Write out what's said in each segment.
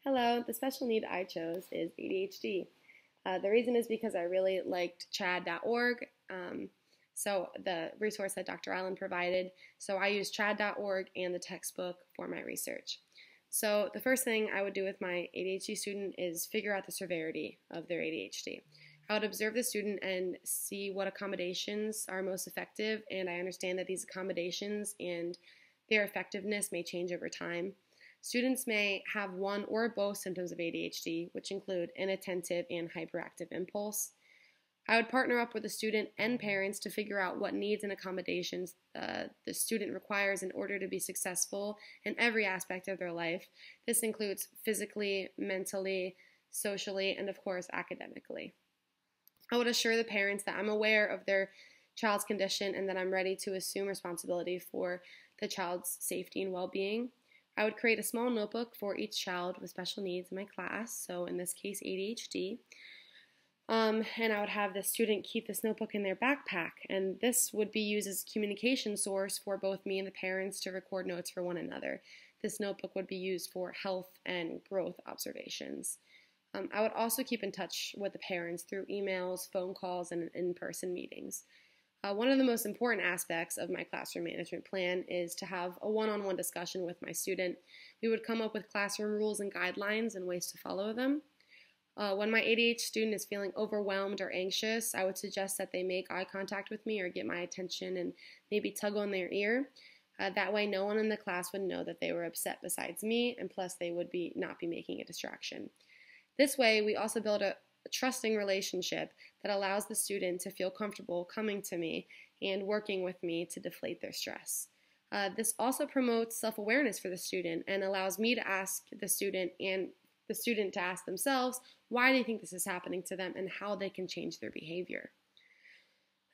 Hello, the special need I chose is ADHD. The reason is because I really liked chad.org, so the resource that Dr. Allen provided. So I used chad.org and the textbook for my research. So the first thing I would do with my ADHD student is figure out the severity of their ADHD. I would observe the student and see what accommodations are most effective, and I understand that these accommodations and their effectiveness may change over time. Students may have one or both symptoms of ADHD, which include inattentive and hyperactive impulse. I would partner up with the student and parents to figure out what needs and accommodations the student requires in order to be successful in every aspect of their life. This includes physically, mentally, socially, and of course, academically. I would assure the parents that I'm aware of their child's condition and that I'm ready to assume responsibility for the child's safety and well-being. I would create a small notebook for each child with special needs in my class, so in this case ADHD, and I would have the student keep this notebook in their backpack, and this would be used as a communication source for both me and the parents to record notes for one another. This notebook would be used for health and growth observations. I would also keep in touch with the parents through emails, phone calls, and in-person meetings. One of the most important aspects of my classroom management plan is to have a one-on-one discussion with my student. We would come up with classroom rules and guidelines and ways to follow them. When my ADHD student is feeling overwhelmed or anxious, I would suggest that they make eye contact with me or get my attention and maybe tug on their ear. That way no one in the class would know that they were upset besides me, and plus they would not be making a distraction. This way we also build a trusting relationship that allows the student to feel comfortable coming to me and working with me to deflate their stress. This also promotes self-awareness for the student and allows me to ask the student and the student to ask themselves why they think this is happening to them and how they can change their behavior.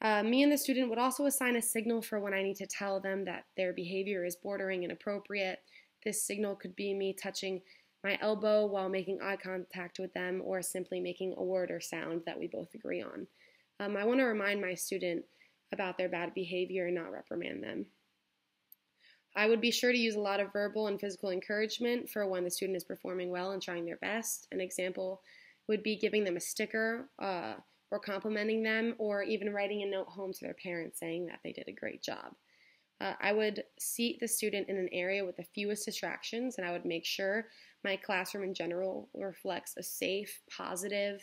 Me and the student would also assign a signal for when I need to tell them that their behavior is bordering inappropriate. This signal could be me touching my elbow while making eye contact with them, or simply making a word or sound that we both agree on. I want to remind my student about their bad behavior and not reprimand them. I would be sure to use a lot of verbal and physical encouragement for when the student is performing well and trying their best. An example would be giving them a sticker or complimenting them, or even writing a note home to their parents saying that they did a great job. I would seat the student in an area with the fewest distractions, and I would make sure my classroom in general reflects a safe, positive,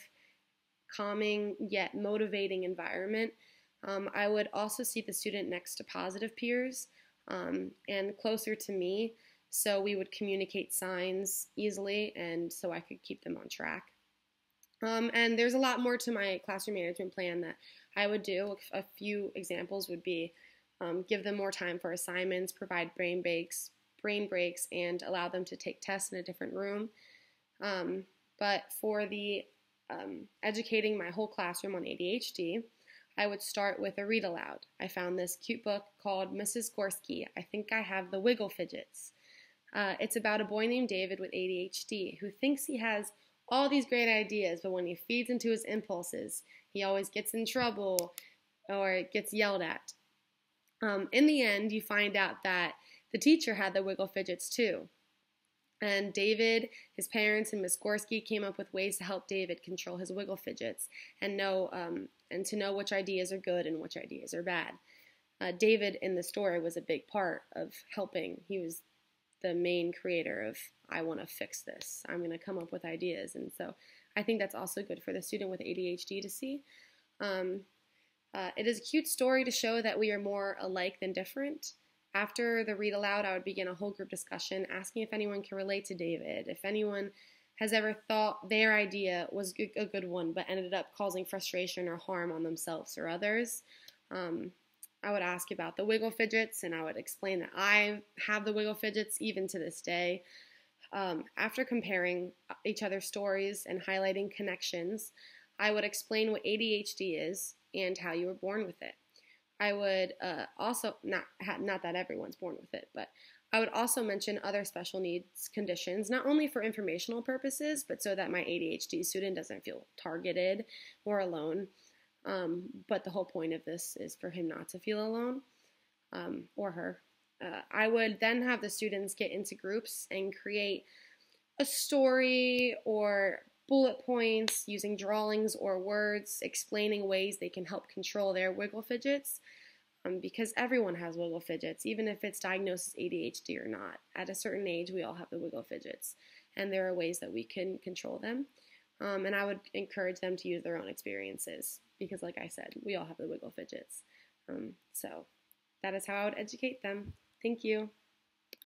calming, yet motivating environment. I would also seat the student next to positive peers and closer to me, so we would communicate signs easily and so I could keep them on track. And there's a lot more to my classroom management plan that I would do. A few examples would be give them more time for assignments, provide brain breaks, and allow them to take tests in a different room. But for the educating my whole classroom on ADHD, I would start with a read aloud. I found this cute book called Mrs. Gorski, I Think I Have the Wiggle Fidgets. It's about a boy named David with ADHD who thinks he has all these great ideas, but when he feeds into his impulses, he always gets in trouble or gets yelled at. In the end, you find out that the teacher had the wiggle fidgets too. And David, his parents, and Miss Gorski came up with ways to help David control his wiggle fidgets and to know which ideas are good and which ideas are bad. David in the story was a big part of helping. He was the main creator of, I want to fix this. I'm going to come up with ideas. And so I think that's also good for the student with ADHD to see. It is a cute story to show that we are more alike than different. After the read aloud, I would begin a whole group discussion asking if anyone can relate to David, if anyone has ever thought their idea was a good one but ended up causing frustration or harm on themselves or others. I would ask about the wiggle fidgets, and I would explain that I have the wiggle fidgets even to this day. After comparing each other's stories and highlighting connections, I would explain what ADHD is and how you were born with it. I would also, not that everyone's born with it, but I would also mention other special needs conditions, not only for informational purposes, but so that my ADHD student doesn't feel targeted or alone. But the whole point of this is for him not to feel alone, or her. I would then have the students get into groups and create a story or bullet points, using drawings or words, explaining ways they can help control their wiggle fidgets. Because everyone has wiggle fidgets, even if it's diagnosed as ADHD or not. At a certain age, we all have the wiggle fidgets, and there are ways that we can control them. And I would encourage them to use their own experiences, because like I said, we all have the wiggle fidgets. So that is how I would educate them. Thank you.